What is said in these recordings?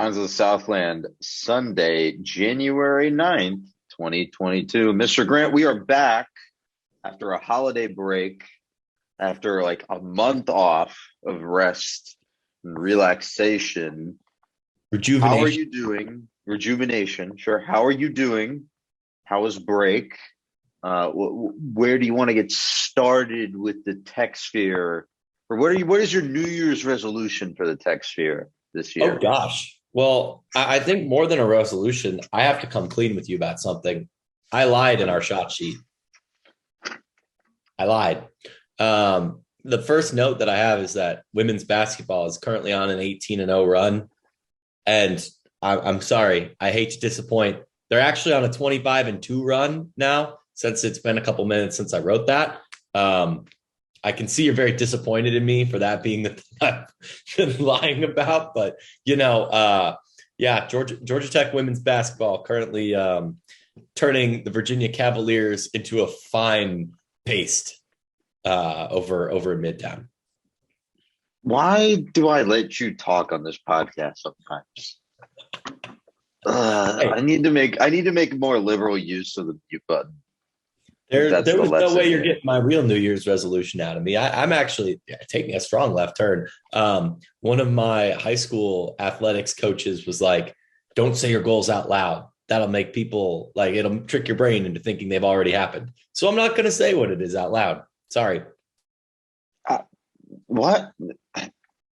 Sounds of the Southland, Sunday, January 9th, 2022. Mr. Grant, we are back after a holiday break, after like a month off of rest and relaxation. Rejuvenation. How are you doing? Rejuvenation, sure. How are you doing? How was break? Where do you want to get started with the tech sphere? Or what is your New Year's resolution for the tech sphere this Oh year? gosh. Well, I think more than a resolution, I have to come clean with you about something. I lied in our shot sheet. I lied. The first note that I have is that women's basketball is currently on an 18-0 run. And I'm sorry, I hate to disappoint. They're actually on a 25-2 run now, since it's been a couple minutes since I wrote that. I can see you're very disappointed in me for that being the thing I've been lying about, but yeah, Georgia Tech women's basketball currently turning the Virginia Cavaliers into a fine paste over in Midtown. Why do I let you talk on this podcast sometimes? Hey, I need to make more liberal use of the mute button. there That's the was no lesson way you're here. getting my real New Year's resolution out of me. I'm actually taking a strong left turn. One of my high school athletics coaches was like, "Don't say your goals out loud. That'll make people it'll trick your brain into thinking they've already happened." So I'm not going to say what it is out loud. Sorry. What?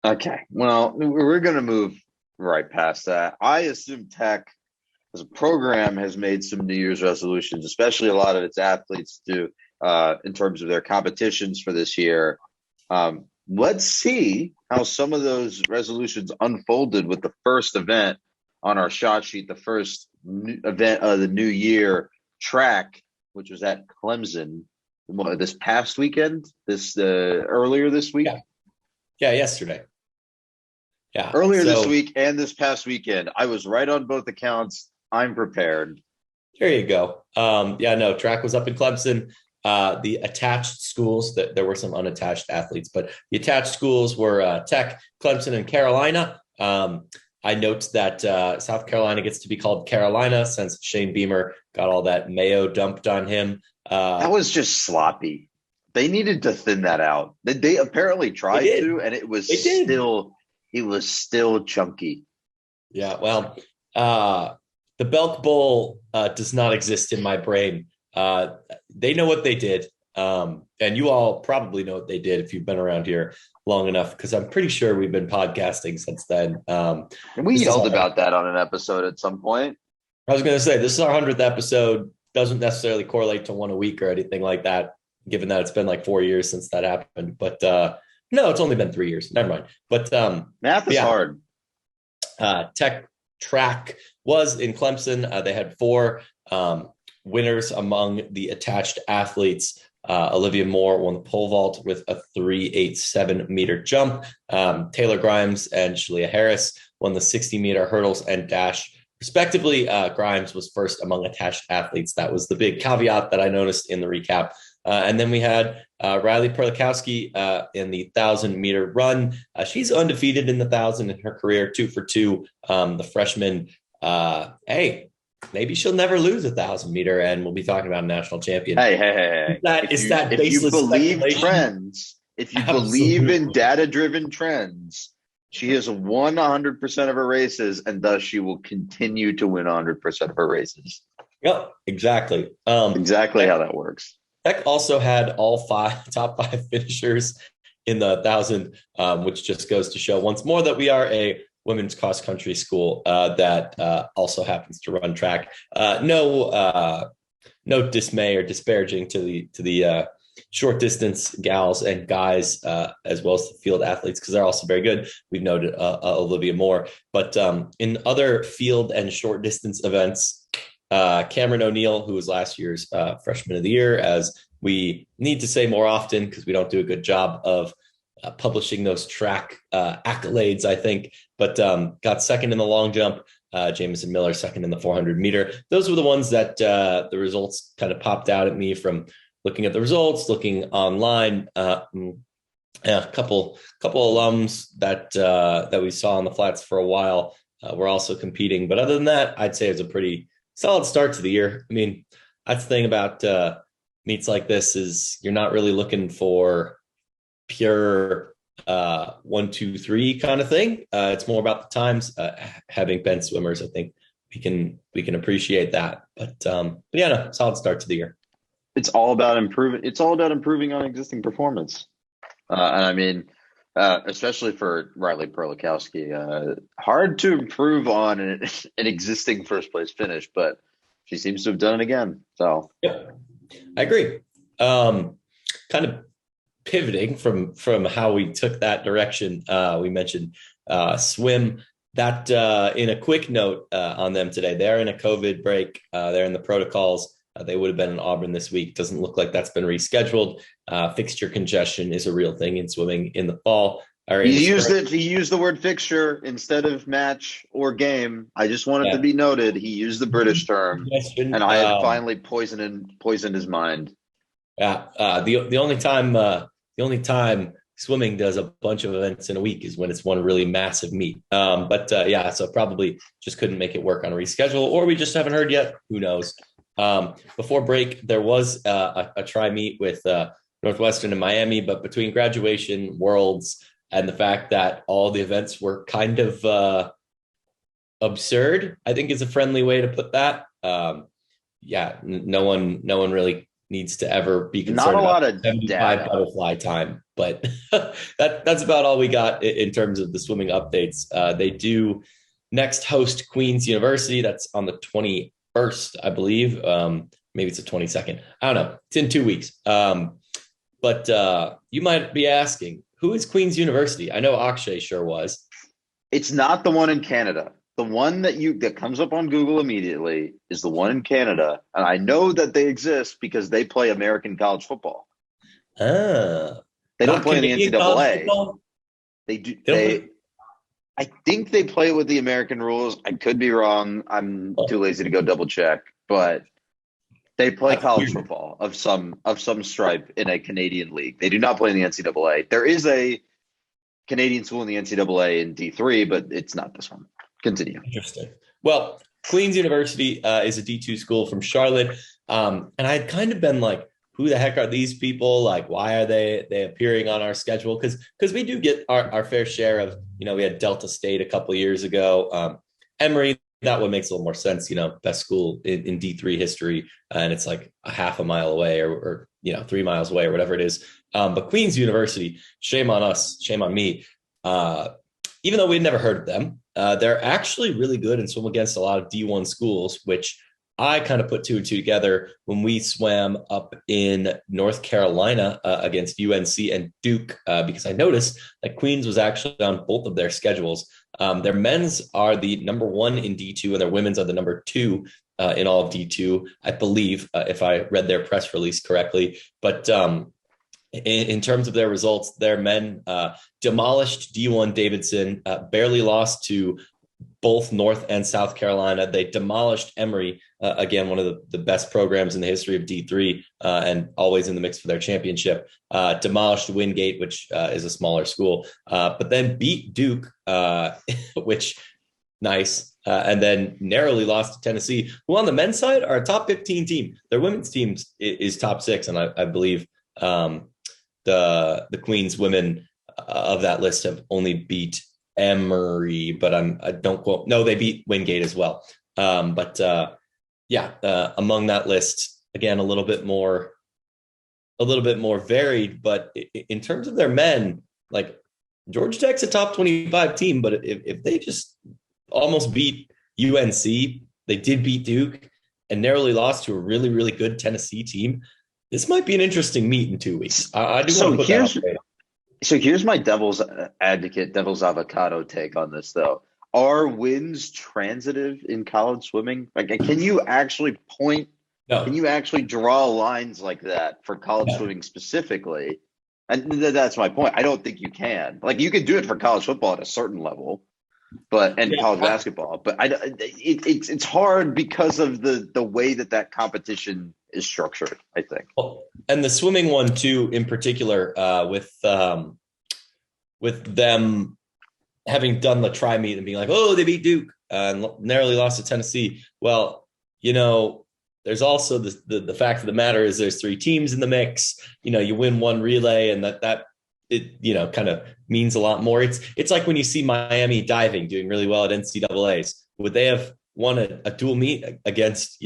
Okay. Well, we're going to move right past that. I assume Tech as a program has made some New Year's resolutions, especially a lot of its athletes do in terms of their competitions for this year. Let's see how some of those resolutions unfolded with the first event on our shot sheet, the first event of the new year, track, which was at Clemson this past weekend, earlier this week. Yeah, yesterday. Yeah. Earlier this week and this past weekend. I was right on both accounts. I'm prepared. There you go. Track was up in Clemson. The attached schools, that there were some unattached athletes, but the attached schools were Tech, Clemson, and Carolina. I note that South Carolina gets to be called Carolina since Shane Beamer got all that mayo dumped on him. That was just sloppy. They needed to thin that out. They apparently tried to, and it was still chunky. Yeah, well, the Belk Bowl does not exist in my brain. They know what they did, and you all probably know what they did if you've been around here long enough, because I'm pretty sure we've been podcasting since then. And we yelled about that on an episode at some point. I was going to say, this is our 100th episode. Doesn't necessarily correlate to one a week or anything like that, given that it's been like 4 years since that happened. But no, it's only been 3 years. Never mind. But math is hard. Tech track was in Clemson. They had 4 winners among the attached athletes. Olivia Moore won the pole vault with a 3.87 meter jump. Taylor Grimes and Shalia Harris won the 60 meter hurdles and dash, respectively. Grimes was first among attached athletes. That was the big caveat that I noticed in the recap. And then we had Riley Perlikowski in the 1,000 meter run. She's undefeated in the 1,000 in her career, 2 for 2. The freshman, hey, maybe she'll never lose 1,000 meter, and we'll be talking about a national champion. Hey. If you believe trends, if you believe in data-driven trends, she has won 100% of her races, and thus she will continue to win 100% of her races. Yep, exactly. Exactly how that works. Tech also had all top five finishers in the 1,000, which just goes to show once more that we are a women's cross country school that also happens to run track. No dismay or disparaging to the short distance gals and guys, as well as the field athletes, because they're also very good. We've noted Olivia Moore, but in other field and short distance events, Cameron O'Neill, who was last year's freshman of the year, as we need to say more often because we don't do a good job of publishing those track accolades, I think, but got second in the long jump. Jamison Miller second in the 400 meter. Those were the ones that the results kind of popped out at me from looking at the results, looking online. A couple alums that we saw on the flats for a while we're also competing. But other than that, I'd say it's a pretty solid start to the year. I mean, that's the thing about meets like this is you're not really looking for pure 1, 2, 3 kind of thing. It's more about the times. Having been swimmers, I think we can appreciate that. But yeah, no, solid start to the year. It's all about improving. It's all about improving on existing performance. And I mean, especially for Riley Perlikowski, hard to improve on an existing first place finish, but she seems to have done it again. So yeah, I agree. Kind of pivoting from how we took that direction. We mentioned swim. That in a quick note on them today, they're in a COVID break. They're in the protocols. They would have been in Auburn this week. Doesn't look like that's been rescheduled. Fixture congestion is a real thing in swimming in the fall. He used the word fixture instead of match or game. I just wanted to be noted. He used the British term, and I have finally poisoned his mind. Yeah. The only time swimming does a bunch of events in a week is when it's one really massive meet. Yeah, so probably just couldn't make it work on a reschedule, or we just haven't heard yet. Who knows? Before break, there was a try meet with Northwestern in Miami, but between graduation, Worlds, and the fact that all the events were kind of absurd, I think is a friendly way to put that. Yeah, no one really needs to ever be concerned about 75 butterfly time, but that's about all we got in terms of the swimming updates. They do next host Queen's University. That's on the 21st, I believe. Maybe it's the 22nd. I don't know. It's in 2 weeks. But you might be asking, who is Queen's University? I know Akshay sure was. It's not the one in Canada. The one that comes up on Google immediately is the one in Canada, and I know that they exist because they play American college football. They don't play in the NCAA. They do. I think they play with the American rules. I could be wrong. I'm too lazy to go double check, but they play college football of some stripe in a Canadian league. They do not play in the NCAA. There is a Canadian school in the NCAA in D3, but it's not this one. Continue. Interesting. Well, Queen's University is a D2 school from Charlotte. And I'd kind of been like, who the heck are these people? Like, why are they appearing on our schedule? Because we do get our fair share of, we had Delta State a couple of years ago. Emory, that one makes a little more sense, best school in D3 history. And it's like a half a mile away or 3 miles away or whatever it is. But Queen's University, shame on us, shame on me. Even though we'd never heard of them, they're actually really good and swim against a lot of D1 schools, which I kind of put 2 and 2 together when we swam up in North Carolina against UNC and Duke, because I noticed that Queens was actually on both of their schedules. Their men's are the number 1 in D2 and their women's are the number 2 in all of D2, I believe, if I read their press release correctly. But in terms of their results, their men demolished D1 Davidson, barely lost to both North and South Carolina. They demolished Emory, again, one of the best programs in the history of D3 and always in the mix for their championship. Demolished Wingate, which is a smaller school, but then beat Duke, which nice. And then narrowly lost to Tennessee, who on the men's side are a top 15 team. Their women's team is top 6, and I believe the Queens women of that list have only beat Emory, but I don't quote. No, they beat Wingate as well. Among that list, again, a little bit more varied. But in terms of their men, like Georgia Tech's a top 25 team, but if they just almost beat UNC, they did beat Duke and narrowly lost to a really, really good Tennessee team. This might be an interesting meet in 2 weeks. I do want to put that out there. So here's my devil's avocado take on this, though. Are wins transitive in college swimming? Like, can you actually point? No. Can you actually draw lines like that for college swimming specifically? And that's my point. I don't think you can. Like, you could do it for college football at a certain level, and college basketball. But it's hard because of the way that competition is structured, I think. Well, and the swimming one too, in particular, with them having done the try meet and being like, oh, they beat Duke and narrowly lost to Tennessee. Well, there's also the fact of the matter is there's three teams in the mix. You win one relay, and that it kind of means a lot more. It's like when you see Miami diving doing really well at NCAAs. Would they have won a dual meet against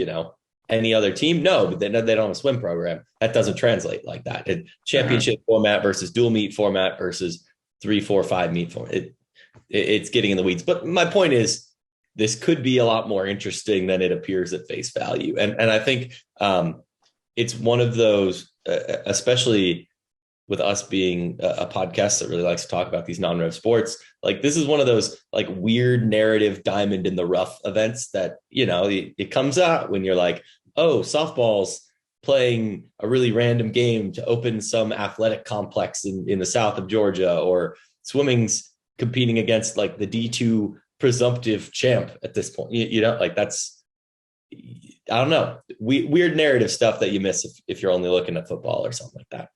any other team? No, but they don't have a swim program. That doesn't translate like that. Championship format versus dual meet format versus 3, 4, 5 meet format. It's getting in the weeds. But my point is, this could be a lot more interesting than it appears at face value. And I think it's one of those, especially with us being a podcast that really likes to talk about these non-rev sports, like this is one of those like weird narrative diamond in the rough events that, it comes out when you're like, oh, softball's playing a really random game to open some athletic complex in the south of Georgia, or swimming's competing against like the D2 presumptive champ at this point. That's, I don't know, weird narrative stuff that you miss if you're only looking at football or something like that.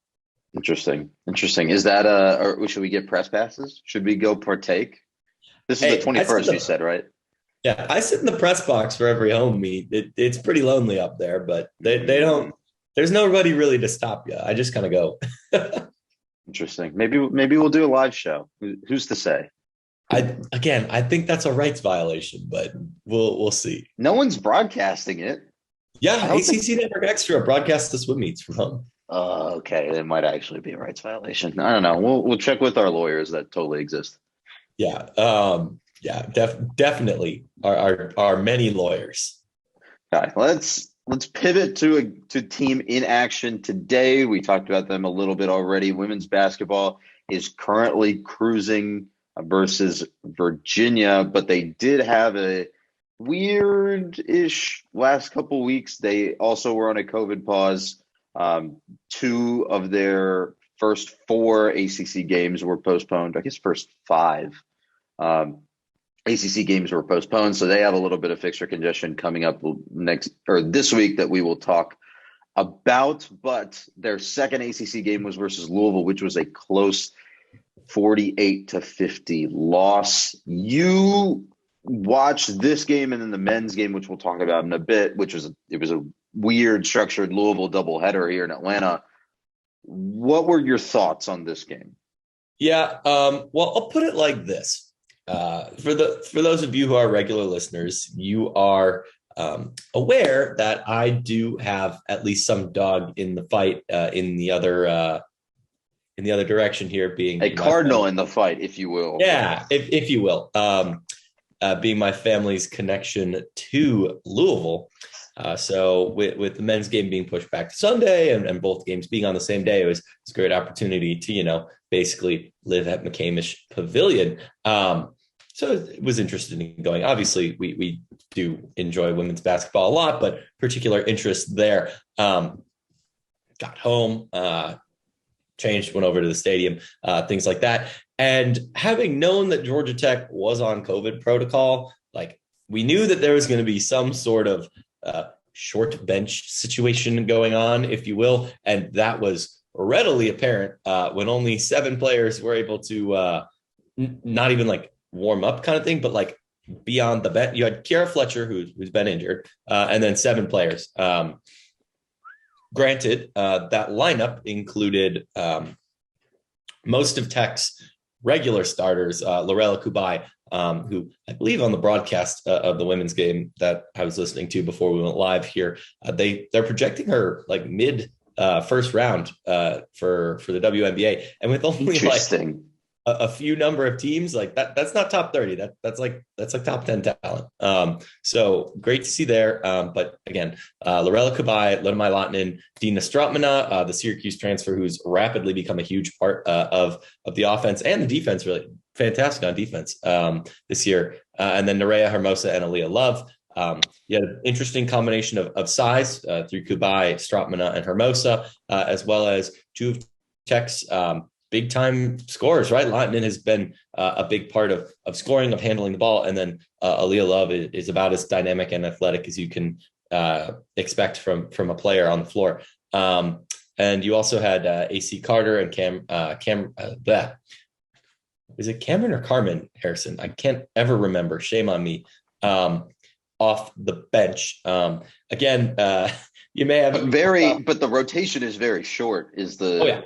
Interesting. Is that or should we get press passes? Should we go partake? This is the 21st, you said, right? Yeah, I sit in the press box for every home meet. It's pretty lonely up there, but they don't. There's nobody really to stop you. I just kind of go. Interesting. Maybe we'll do a live show. Who's to say? I think that's a rights violation, but we'll see. No one's broadcasting it. Yeah, ACC Network Extra broadcasts the swim meets from home. Okay, it might actually be a rights violation. I don't know. We'll check with our lawyers that totally exist. Yeah, definitely are many lawyers. All right, let's pivot to team in action today. We talked about them a little bit already. Women's basketball is currently cruising versus Virginia, but they did have a weird-ish last couple weeks. They also were on a COVID pause. 2 of their first 4 ACC games were postponed. I guess first 5 ACC games were postponed, so they have a little bit of fixture congestion coming up this week that we will talk about. But their second ACC game was versus Louisville, which was a close 48-50 loss. You watched this game and then the men's game, which we'll talk about in a bit, it was a weird structured Louisville doubleheader here in Atlanta. What were your thoughts on this game? Yeah, well, I'll put it like this. For those of you who are regular listeners, you are aware that I do have at least some dog in the fight in the other direction here, being a cardinal in the fight, if you will. Yeah, if you will. Being my family's connection to Louisville. So with the men's game being pushed back to Sunday and both games being on the same day, it was a great opportunity to, basically live at McCamish Pavilion. So it was interesting in going. Obviously, we do enjoy women's basketball a lot, but particular interest there. Got home, changed, went over to the stadium, things like that. And having known that Georgia Tech was on COVID protocol, like we knew that there was going to be some sort of short bench situation going on, if you will. And that was readily apparent when only 7 players were able to not even like warm up kind of thing, but like be on the bench. You had Kiara Fletcher, who's been injured, and then 7 players. Granted, that lineup included most of Tech's regular starters, Lorella Kubai, who I believe on the broadcast of the women's game that I was listening to before we went live here, they're projecting her like mid first round for the WNBA, and with only like a few number of teams, like that's not top 30. That's like top 10 talent. So great to see there. But again, Lorella Kubai, Lodomai Lottinen, Dina Stratmana, the Syracuse transfer, who's rapidly become a huge part of the offense and the defense, really fantastic on defense this year. And then Nerea Hermosa and Aaliyah Love. You had an interesting combination of size through Kubai, Stratmana, and Hermosa, as well as 2 of Tech's big time scorers, right? Lottinen has been a big part of scoring, of handling the ball. And then Aaliyah Love is about as dynamic and athletic as you can expect from a player on the floor. And you also had AC Carter and is it Cameron or Carmen Harrison? I can't ever remember. Shame on me. Off the bench. Again, you may have, but the rotation is very short. Oh yeah,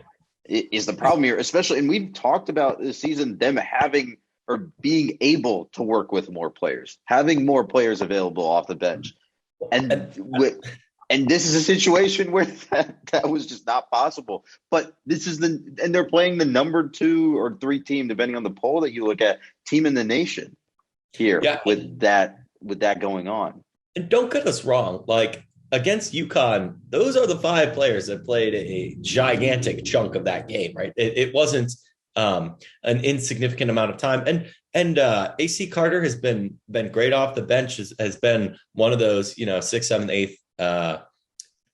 Is the problem here, especially, and we've talked about this season, them having or being able to work with more players, having more players available off the bench, and this is a situation where that was just not possible. But and they're playing the number 2 or 3 team, depending on the poll that you look at, team in the nation here with that going on. And don't get us wrong, like against UConn, those are the 5 players that played a gigantic chunk of that game, right? It wasn't an insignificant amount of time. And AC Carter has been great off the bench, has been one of those, 6th, 7th, 8th,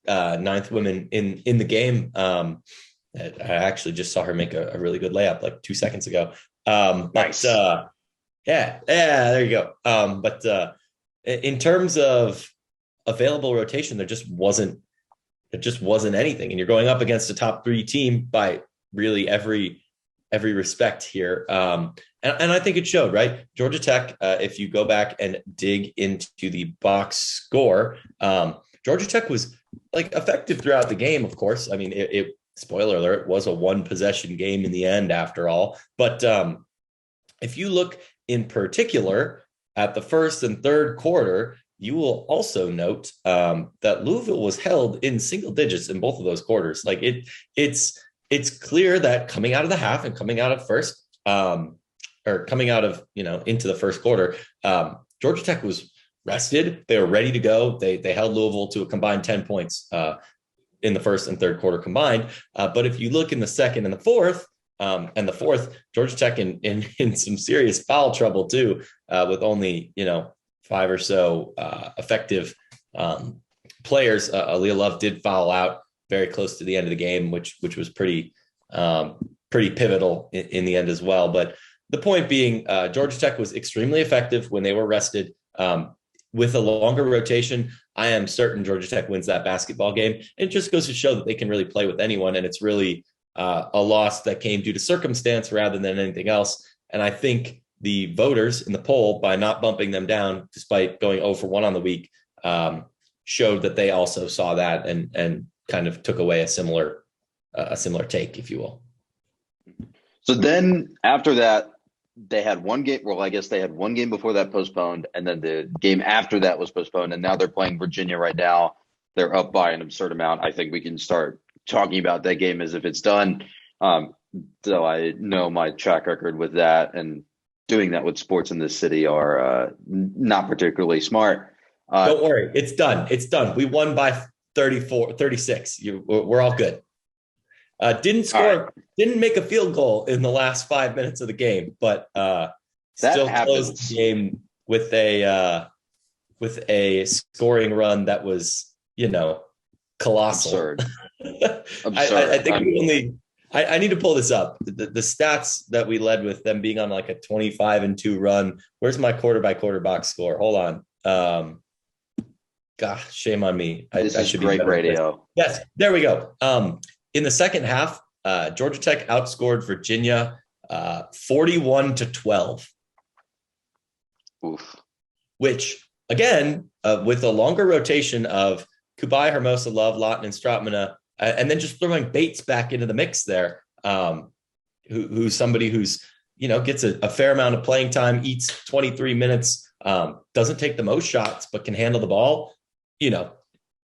9th women in the game. I actually just saw her make a really good layup like 2 seconds ago. Nice. Yeah, there you go. But in terms of available rotation, there just wasn't anything. And you're going up against a top 3 team by really every respect here. And I think it showed, right? Georgia Tech, if you go back and dig into the box score, Georgia Tech was like effective throughout the game, of course. I mean, it spoiler alert, was a 1 possession game in the end after all. But if you look in particular at the first and third quarter, you will also note that Louisville was held in single digits in both of those quarters. Like it's clear that coming out of the half and coming out of first, or coming out of, into the first quarter, Georgia Tech was rested. They were ready to go. They held Louisville to a combined 10 points in the first and third quarter combined. But if you look in the second and the fourth, Georgia Tech in some serious foul trouble too, with only, 5 or so effective players. Aaliyah Love did foul out very close to the end of the game, which was pretty pivotal in the end as well. But the point being, Georgia Tech was extremely effective when they were rested. With a longer rotation, I am certain Georgia Tech wins that basketball game. It just goes to show that they can really play with anyone, and it's really a loss that came due to circumstance rather than anything else. And I think the voters in the poll, by not bumping them down, despite going 0 for 1 on the week, showed that they also saw that and kind of took away a similar take, if you will. So then after that, they had one game. Well, I guess they had one game before that postponed, and then the game after that was postponed, and now they're playing Virginia right now. They're up by an absurd amount. I think we can start talking about that game as if it's done. Though I know my track record with that and doing that with sports in this city are not particularly smart. Don't worry. It's done. It's done. We won by 36. We're all good. Didn't score, didn't make a field goal in the last 5 minutes of the game, but still closed the game with a scoring run that was, colossal. Absurd. I think I need to pull this up. The stats that we led with them being on like a 25-2 run. Where's my quarter by quarter box score? Hold on. Gosh, shame on me. This is great radio. Yes, there we go. In the second half, Georgia Tech outscored Virginia 41-12. Oof. Which, again, with a longer rotation of Kubai, Hermosa, Love, Lawton, and Stratmana, and then just throwing Bates back into the mix there, who's somebody who's, gets a fair amount of playing time, eats 23 minutes, doesn't take the most shots, but can handle the ball,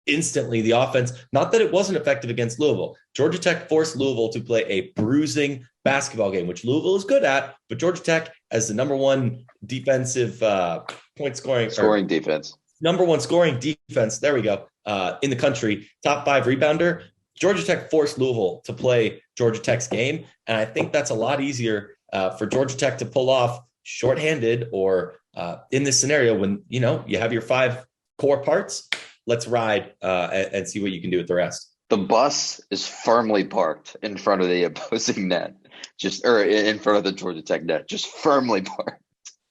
instantly the offense, not that it wasn't effective against Louisville. Georgia Tech forced Louisville to play a bruising basketball game, which Louisville is good at, but Georgia Tech as the number one defensive scoring defense. Number one scoring defense, there we go, in the country, top 5 rebounder. Georgia Tech forced Louisville to play Georgia Tech's game, and I think that's a lot easier for Georgia Tech to pull off shorthanded or in this scenario when, you have your 5 core parts. Let's ride and see what you can do with the rest. The bus is firmly parked in front of the opposing net, or in front of the Georgia Tech net, just firmly parked.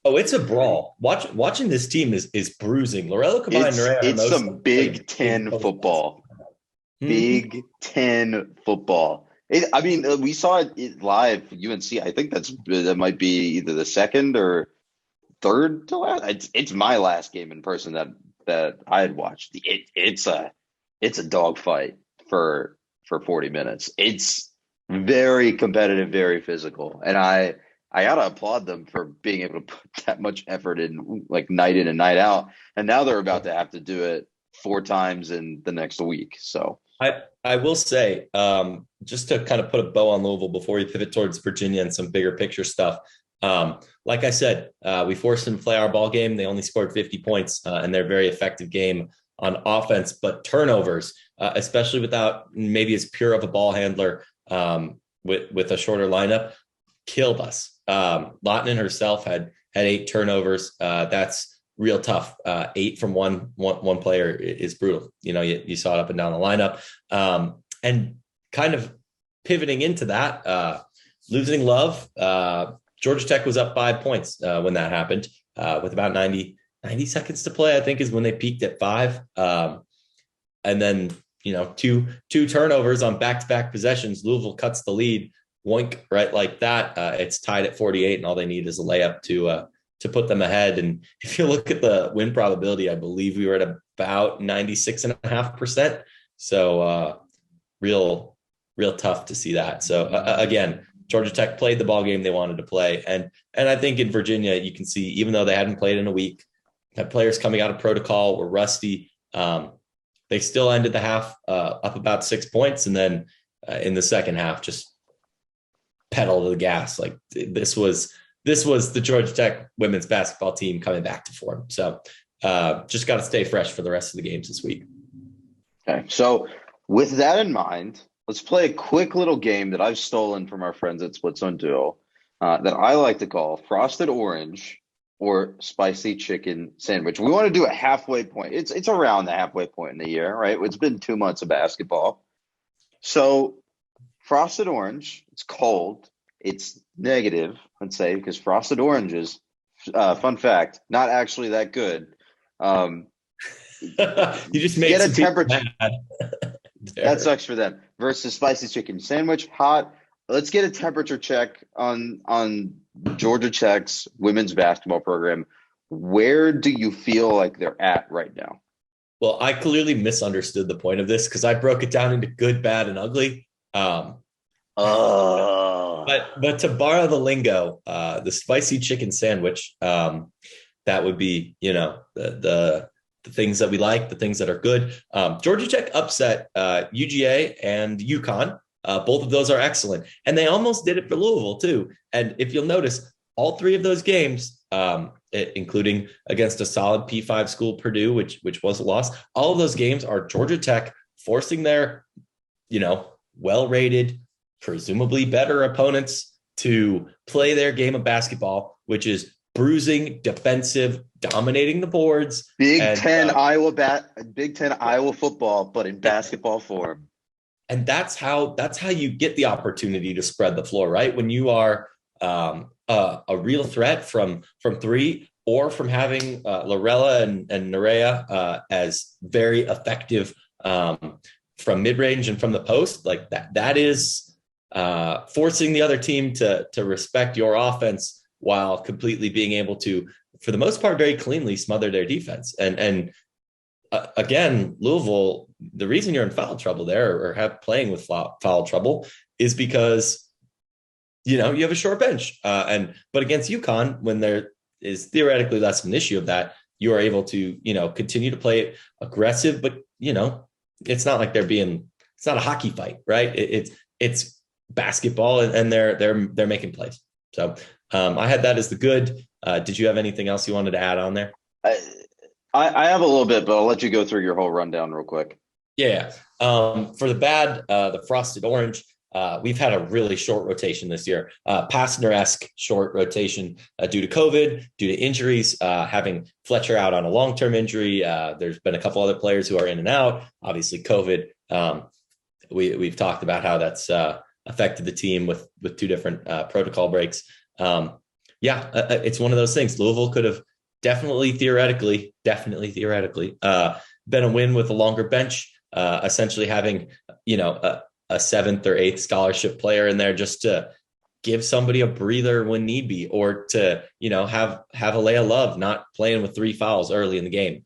Oh, it's a brawl. Watching this team is bruising. Lorella combined. It's some Big Ten football. Big Ten football. I mean, we saw it live. UNC. I think that might be either the second or third to last. It's my last game in person that I had watched. It's a dogfight for 40 minutes. It's very competitive, very physical, and I gotta applaud them for being able to put that much effort in, like night in and night out. And now they're about to have to do it 4 times in the next week. So I will say, just to kind of put a bow on Louisville before we pivot towards Virginia and some bigger picture stuff. Like I said, we forced them to play our ball game. They only scored 50 points, and they're a very effective game on offense, but turnovers, especially without maybe as pure of a ball handler, with a shorter lineup, killed us. Lotman herself had 8 turnovers. That's real tough. 8 from one player is brutal. You saw it up and down the lineup. And kind of pivoting into that, losing Love, Georgia Tech was up 5 points when that happened, with about 90 seconds to play, I think is when they peaked at 5. And then, two turnovers on back-to-back possessions. Louisville cuts the lead, woink, right like that. It's tied at 48, and all they need is a layup to put them ahead. And if you look at the win probability, I believe we were at about 96.5%. So real tough to see that. So again, Georgia Tech played the ball game they wanted to play. And I think in Virginia, you can see, even though they hadn't played in a week, had players coming out of protocol, were rusty. They still ended the half up about 6 points. And then in the second half, just pedal to the gas. Like this was the Georgia Tech women's basketball team coming back to form. So just got to stay fresh for the rest of the games this week. Okay. So with that in mind, let's play a quick little game that I've stolen from our friends at Splits on Duo that I like to call Frosted Orange or Spicy Chicken Sandwich. We want to do a halfway point. It's around the halfway point in the year, right? It's been 2 months of basketball. So Frosted Orange, it's cold. It's negative, let's say, because Frosted Oranges, fun fact, not actually that good. You just made get some a temperature. That sucks for them. Versus Spicy Chicken Sandwich, hot. Let's get a temperature check on Georgia Tech's women's basketball program. Where do you feel like they're at right now? Well, I clearly misunderstood the point of this because I broke it down into good, bad, and ugly. But to borrow the lingo, the spicy chicken sandwich, that would be, the things that we like, the things that are good. Georgia Tech upset UGA and UConn. Both of those are excellent. And they almost did it for Louisville too. And if you'll notice, all 3 of those games, including against a solid P5 school, Purdue, which was a loss, all of those games are Georgia Tech forcing their, well-rated, presumably better opponents to play their game of basketball, which is bruising, defensive, dominating the boards. Big Ten Iowa football, but in basketball form. And that's how you get the opportunity to spread the floor, right? When you are a real threat from 3, or from having Lorella and Nerea as very effective from mid-range and from the post, like that is forcing the other team to respect your offense while completely being able to, for the most part, very cleanly smother their defense. And again, Louisville, the reason you're in foul trouble there or playing with foul trouble is because, you have a short bench. But against UConn, when there is theoretically less of an issue of that, you are able to, continue to play aggressive, but, it's not like it's not a hockey fight, right? It's basketball and they're making plays. So I had that as the good. Did you have anything else you wanted to add on there? I have a little bit, but I'll let you go through your whole rundown real quick. Yeah. For the bad, the Frosted Orange, we've had a really short rotation this year, Pastner-esque short rotation due to COVID, due to injuries, having Fletcher out on a long-term injury. There's been a couple other players who are in and out. Obviously, COVID. We've talked about how that's affected the team with 2 different protocol breaks. It's one of those things. Louisville could have definitely theoretically been a win with a longer bench, essentially having, a seventh or eighth scholarship player in there just to give somebody a breather when need be, or to, have Alea Love not playing with 3 fouls early in the game,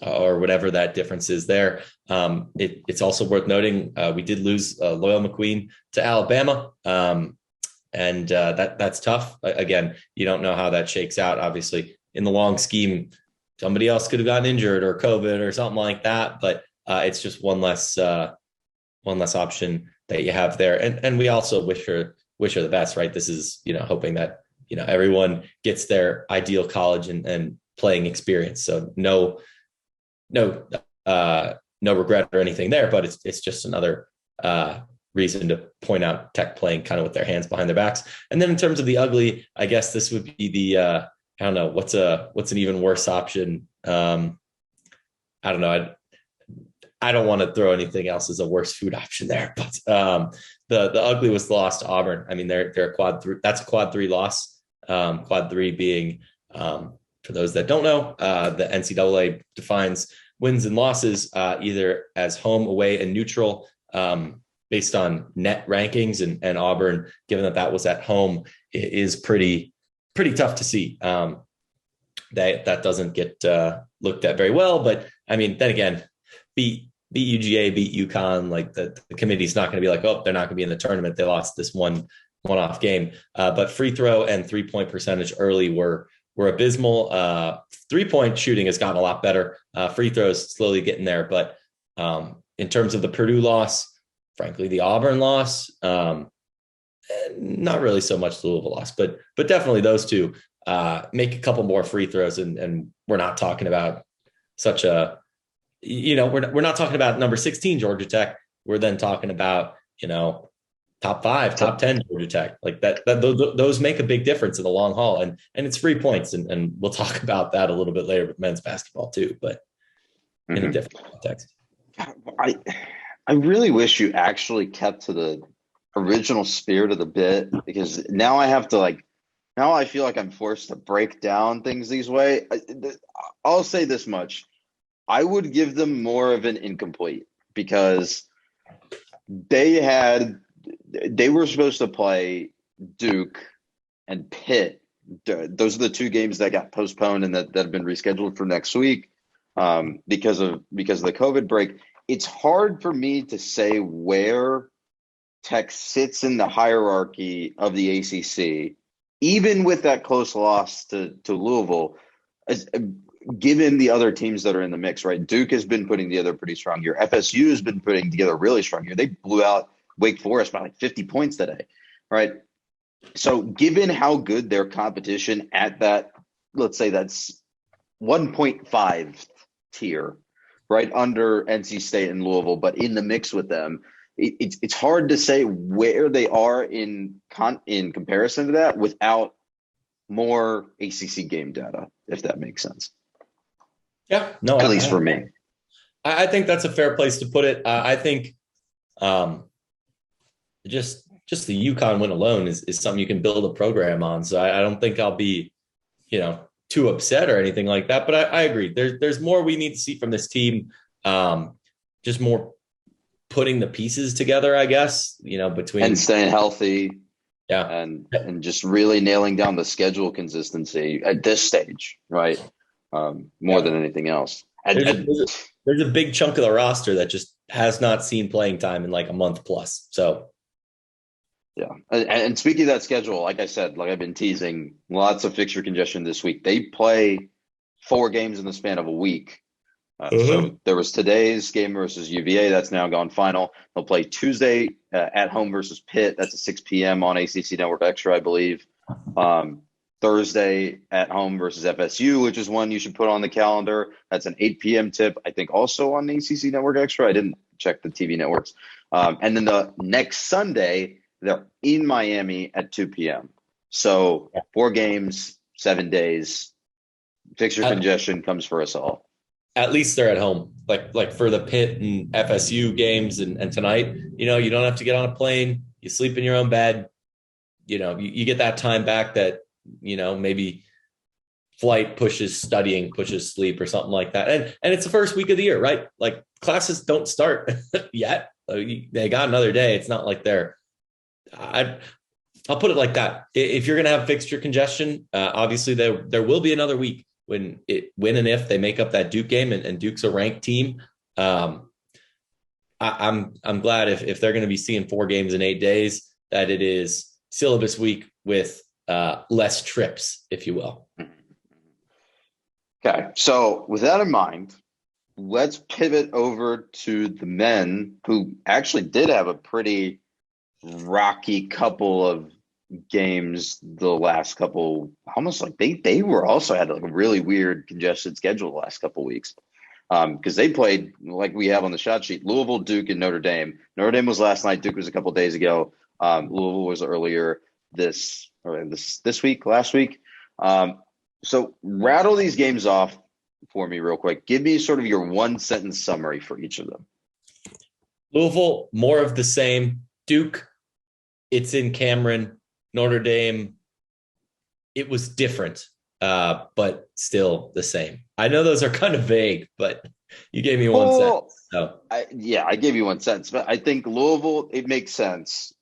or whatever that difference is there. It's also worth noting we did lose Loyal McQueen to Alabama, and that's tough. Again, you don't know how that shakes out. Obviously, in the long scheme, somebody else could have gotten injured or COVID or something like that, but it's just one less option that you have there. And we also wish her the best, right? This is, hoping that, everyone gets their ideal college and playing experience. So no regret or anything there, but it's just another reason to point out Tech playing kind of with their hands behind their backs. And then in terms of the ugly, I guess this would be the I don't know, what's an even worse option. I don't know. I don't want to throw anything else as a worse food option there, but the ugly was the loss to Auburn. I mean, they're a quad 3. That's a quad 3 loss. Quad 3 being, for those that don't know, the NCAA defines wins and losses either as home, away, and neutral, based on net rankings. And Auburn, given that was at home, is pretty tough to see. That doesn't get looked at very well. But I mean, then again, beat UGA, beat UConn. Like the committee's not going to be like, oh, they're not going to be in the tournament. They lost this one-off game. But free throw and 3-point percentage early were abysmal. 3-point shooting has gotten a lot better. Free throws slowly getting there. But in terms of the Purdue loss, frankly, the Auburn loss, not really so much the Louisville loss, but definitely those two. Make a couple more free throws, and we're not talking about such a, we're not talking about number 16 Georgia Tech. We're then talking about, top 5, top 10 Georgia Tech. Like that those make a big difference in the long haul, and it's 3 points, and we'll talk about that a little bit later with men's basketball too, but in a different context. I really wish you actually kept to the original spirit of the bit, because now I have to now I feel like I'm forced to break down things these way. I'll say this much. I would give them more of an incomplete, because they were supposed to play Duke and Pitt. Those are the 2 games that got postponed and that have been rescheduled for next week because of the COVID break. It's hard for me to say where Tech sits in the hierarchy of the ACC, even with that close loss to Louisville, given the other teams that are in the mix, right? Duke has been putting together a pretty strong year. FSU has been putting together a really strong year. They blew out Wake Forest by 50 points today, right? So given how good their competition at that, let's say that's 1.5 tier, right under NC State and Louisville, but in the mix with them, it's hard to say where they are in comparison to that without more ACC game data, if that makes sense. Yeah, no, at least for me. I think that's a fair place to put it. I think just the UConn win alone is something you can build a program on. So I don't think I'll be, too upset or anything like that. But I agree. There's more we need to see from this team. Just more putting the pieces together, I guess, between and staying healthy. Yeah. And just really nailing down the schedule consistency at this stage, right? More than anything else. There's a big chunk of the roster that just has not seen playing time in like a month plus. So, yeah. And speaking of that schedule, like I said, like I've been teasing, lots of fixture congestion this week. They play 4 games in the span of a week. So there was today's game versus UVA. That's now gone final. They'll play Tuesday at home versus Pitt. That's at 6 p.m. on ACC Network Extra, I believe. Thursday at home versus FSU, which is one you should put on the calendar. That's an 8 p.m. tip, I think, also on ACC Network Extra. I didn't check the TV networks. And then the next Sunday, they're in Miami at 2 p.m. So 4 games, 7 days. Fixture congestion comes for us all. At least they're at home. Like for the Pitt and FSU games and tonight, you don't have to get on a plane. You sleep in your own bed. You get that time back that, maybe flight pushes studying, pushes sleep or something like that. And it's the first week of the year, right? Like classes don't start yet. They got another day. It's not like I'll put it like that. If you're going to have fixture congestion, obviously there will be another week when and if they make up that Duke game, and Duke's a ranked team. I'm glad if they're going to be seeing 4 games in 8 days, that it is syllabus week with less trips, if you will. Okay, so with that in mind, let's pivot over to the men, who actually did have a pretty rocky couple of games the last couple, almost like they were also had like a really weird congested schedule the last couple of weeks, because they played, like we have on the shot sheet, Louisville, Duke, and Notre Dame. Notre Dame was last night. Duke was a couple of days ago. Louisville was earlier this week, last week. So rattle these games off for me real quick. Give me sort of your 1-sentence summary for each of them. Louisville, more of the same. Duke, it's in Cameron. Notre Dame, it was different, but still the same. I know those are kind of vague, but you gave me one sentence. So. I gave you 1 sentence, but I think Louisville, it makes sense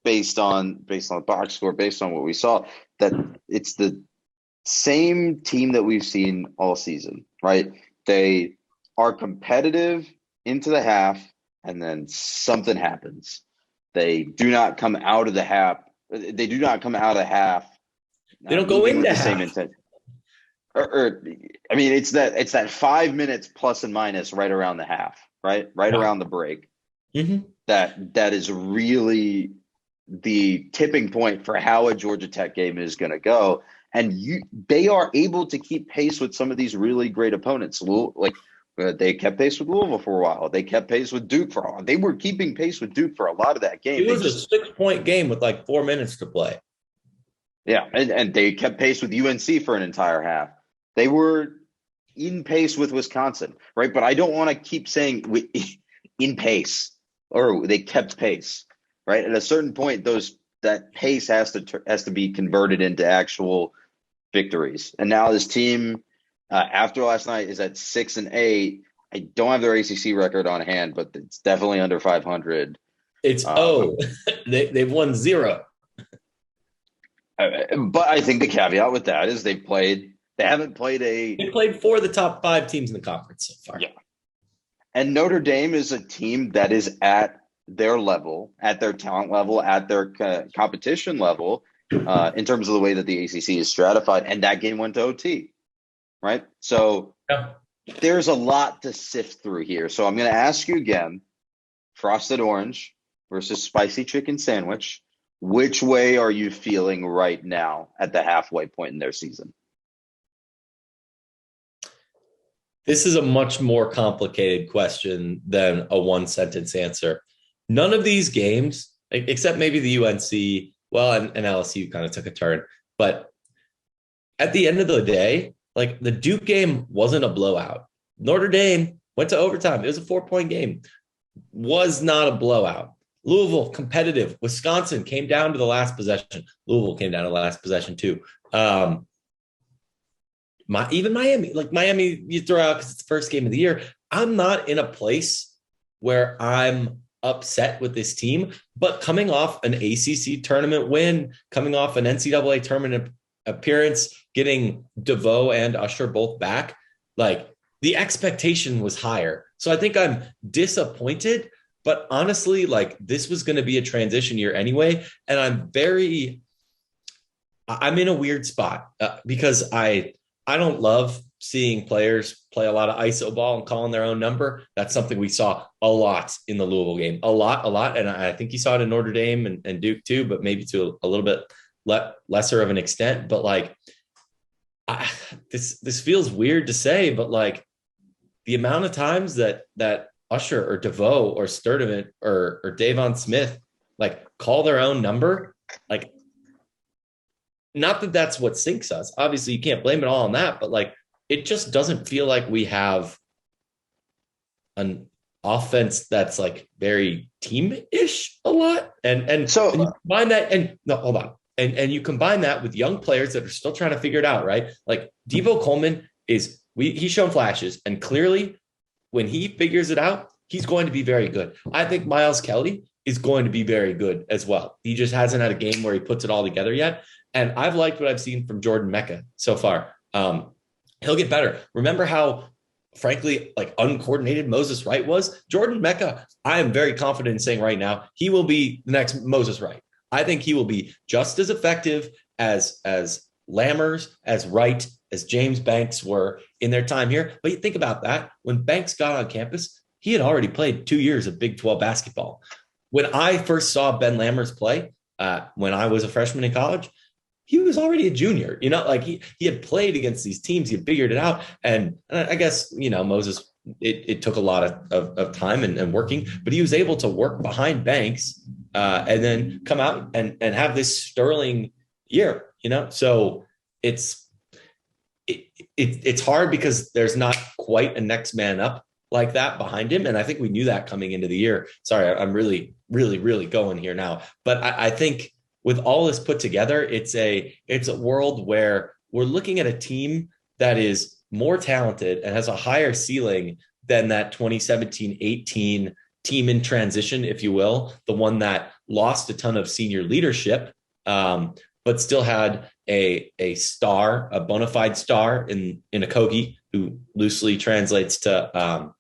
based on the box score, based on what we saw, that it's the same team that we've seen all season, right? They are competitive into the half, and then something happens. They do not come out of the half. They do not come out of half. They don't go into the half. Same intent. I mean, it's that 5 minutes plus and minus right around the half, right around the break. Mm-hmm. That is really the tipping point for how a Georgia Tech game is going to go. And they are able to keep pace with some of these really great opponents. They kept pace with Louisville for a while. They kept pace with Duke for a while. They were keeping pace with Duke for a lot of that game. It was a 6-point game with like 4 minutes to play. Yeah, and they kept pace with UNC for an entire half. They were in pace with Wisconsin, right? But I don't want to keep saying in pace, or they kept pace, right? At a certain point, that pace has to be converted into actual victories. And now this team, after last night, is at 6-8. I don't have their ACC record on hand, but it's definitely under 500. It's they've won 0. But I think the caveat with that is they haven't played They played 4 of the top 5 teams in the conference so far. Yeah. And Notre Dame is a team that is at their level, at their talent level, at their competition level, in terms of the way that the ACC is stratified. And that game went to OT, right? So There's a lot to sift through here. So I'm going to ask you again, frosted orange versus spicy chicken sandwich. Which way are you feeling right now at the halfway point in their season? This is a much more complicated question than a 1-sentence answer. None of these games, except maybe the UNC, and LSU kind of took a turn. But at the end of the day, like the Duke game wasn't a blowout. Notre Dame went to overtime. It was a 4-point game. Was not a blowout. Louisville, competitive. Wisconsin came down to the last possession. Louisville came down to the last possession too. Even Miami, you throw out because it's the first game of the year. I'm not in a place where I'm upset with this team, but coming off an ACC tournament win, coming off an NCAA tournament appearance, getting DeVoe and Usher both back, like the expectation was higher. So I think I'm disappointed, but honestly, like this was going to be a transition year anyway. And I'm in a weird spot because I don't love seeing players play a lot of ISO ball and calling their own number. That's something we saw a lot in the Louisville game, a lot. And I think you saw it in Notre Dame and Duke too, but maybe to a little bit lesser of an extent. But like, this feels weird to say, but like the amount of times that Usher or DeVoe or Sturdivant or Davon Smith like call their own number, like, not that that's what sinks us. Obviously, you can't blame it all on that, but like it just doesn't feel like we have an offense that's like very team-ish a lot. And so and you combine that hold on. And you combine that with young players that are still trying to figure it out, right? Like Devo Coleman he's shown flashes, and clearly when he figures it out, he's going to be very good. I think Miles Kelly is going to be very good as well. He just hasn't had a game where he puts it all together yet. And I've liked what I've seen from Jordan Mecca so far. He'll get better. Remember how, frankly, like uncoordinated Moses Wright was? Jordan Mecca, I am very confident in saying right now, he will be the next Moses Wright. I think he will be just as effective as Lammers, as Wright, as James Banks were in their time here. But you think about that. When Banks got on campus, he had already played 2 years of Big 12 basketball. When I first saw Ben Lammers play, when I was a freshman in college, he was already a junior. Like he had played against these teams. He had figured it out. And I guess, Moses, it took a lot of time and working, but he was able to work behind Banks and then come out and have this sterling year, So it's hard because there's not quite a next man up like that behind him. And I think we knew that coming into the year. Sorry, I'm really, really, really going here now. But I think with all this put together, it's a world where we're looking at a team that is more talented and has a higher ceiling than that 2017-18 team in transition, if you will, the one that lost a ton of senior leadership, but still had a star, a bona fide star in Okogie, who loosely translates to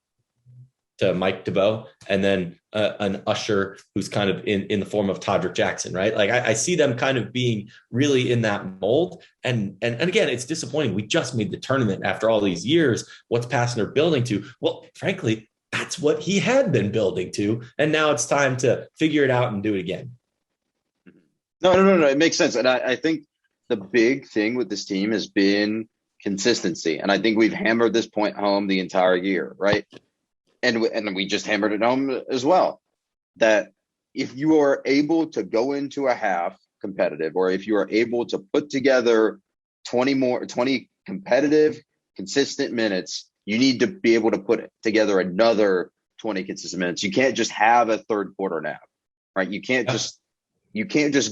Mike DeBow, and then an Usher who's kind of in the form of Todrick Jackson, right? Like I see them kind of being really in that mold. And again, it's disappointing. We just made the tournament after all these years. What's Pastner building to? Well, frankly, that's what he had been building to. And now it's time to figure it out and do it again. No. It makes sense. And I think the big thing with this team has been consistency. And I think we've hammered this point home the entire year, right? And we just hammered it home as well, that if you are able to go into a half competitive, or if you are able to put together 20 competitive, consistent minutes, you need to be able to put together another 20 consistent minutes. You can't just have a third quarter nap, right? You can't just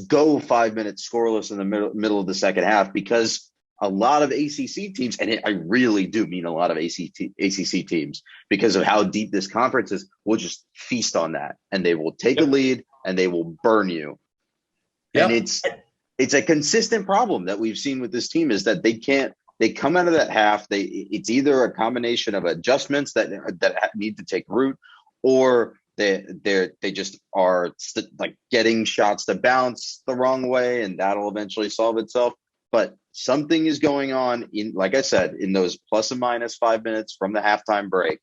go 5 minutes scoreless in the middle of the second half, because a lot of ACC teams, and I really do mean a lot of ACC teams, because of how deep this conference is, will just feast on that, and they will take a lead and they will burn you. Yep. And it's a consistent problem that we've seen with this team, is that they come out of that half. It's either a combination of adjustments that need to take root, or they just are like getting shots to bounce the wrong way, and that'll eventually solve itself. But something is going on like I said, in those plus and minus 5 minutes from the halftime break,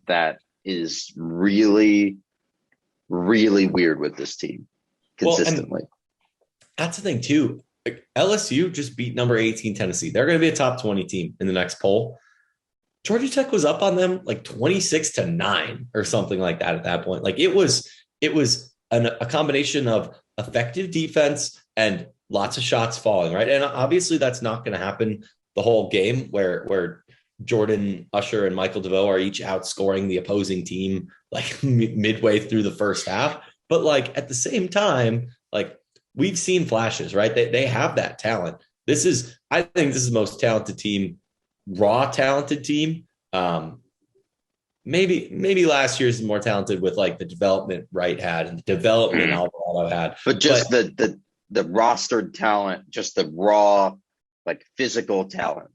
that is really, really weird with this team consistently. Well, that's the thing too. Like LSU just beat number 18 Tennessee. They're going to be a top 20 team in the next poll. Georgia Tech was up on them like 26-9 or something like that at that point. Like it was a combination of effective defense and lots of shots falling, right? And obviously that's not going to happen the whole game, where Jordan, Usher, and Michael DeVoe are each outscoring the opposing team like midway through the first half. But like at the same time, like we've seen flashes, right? They have that talent. I think this is the most talented team, raw talented team. Maybe last year's more talented with like the development Wright had and the development Alvarado had. But just the rostered talent, just the raw, like physical talent.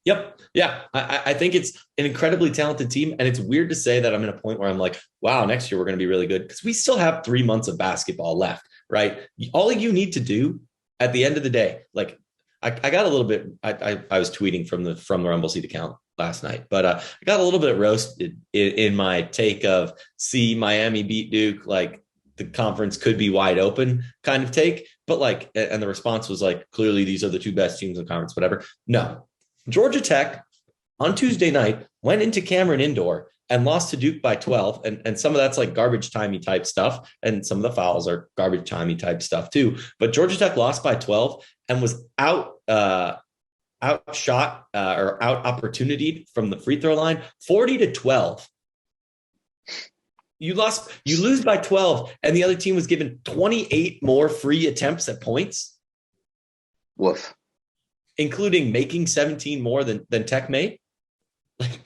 Yep. Yeah. I think it's an incredibly talented team. And it's weird to say that I'm in a point where I'm like, wow, next year we're going to be really good, because we still have 3 months of basketball left, right? All you need to do at the end of the day, like I got a little bit, I was tweeting from the Rumble Seat account last night, but I got a little bit roasted in my take of, see Miami beat Duke, like the conference could be wide open kind of take. But like, and the response was like, clearly these are the two best teams in the conference, whatever. No, Georgia Tech on Tuesday night went into Cameron Indoor and lost to Duke by 12. And some of that's like garbage timey type stuff. And some of the fouls are garbage timey type stuff too. But Georgia Tech lost by 12 and was outshot or out opportunityed from the free throw line 40-12. You lose by 12, and the other team was given 28 more free attempts at points. Woof. Including making 17 more than Tech made. Like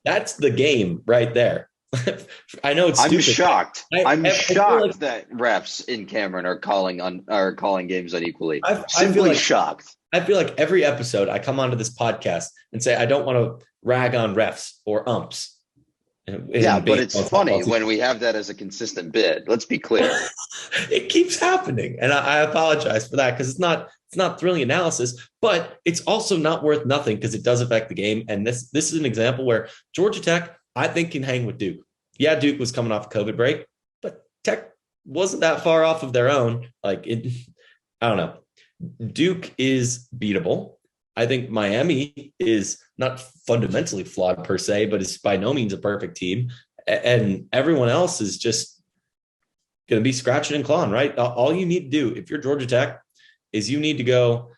that's the game right there. I know it's I'm stupid. shocked. I'm I feel like shocked that refs in Cameron are calling games unequally. I feel Simply like shocked. I feel like every episode I come onto this podcast and say I don't want to rag on refs or umps Yeah, in but it's baseball and softball funny too. when we have that as a consistent bid. Let's be clear. It keeps happening, and I apologize for that because it's not thrilling analysis, but it's also not worth nothing because it does affect the game. And this is an example where Georgia Tech, I think, can hang with Duke. Yeah, Duke was coming off a COVID break, but Tech wasn't that far off of their own. Like it, I don't know. Duke is beatable. I think Miami is not fundamentally flawed per se, but it's by no means a perfect team. And everyone else is just going to be scratching and clawing, right? All you need to do if you're Georgia Tech is you need to go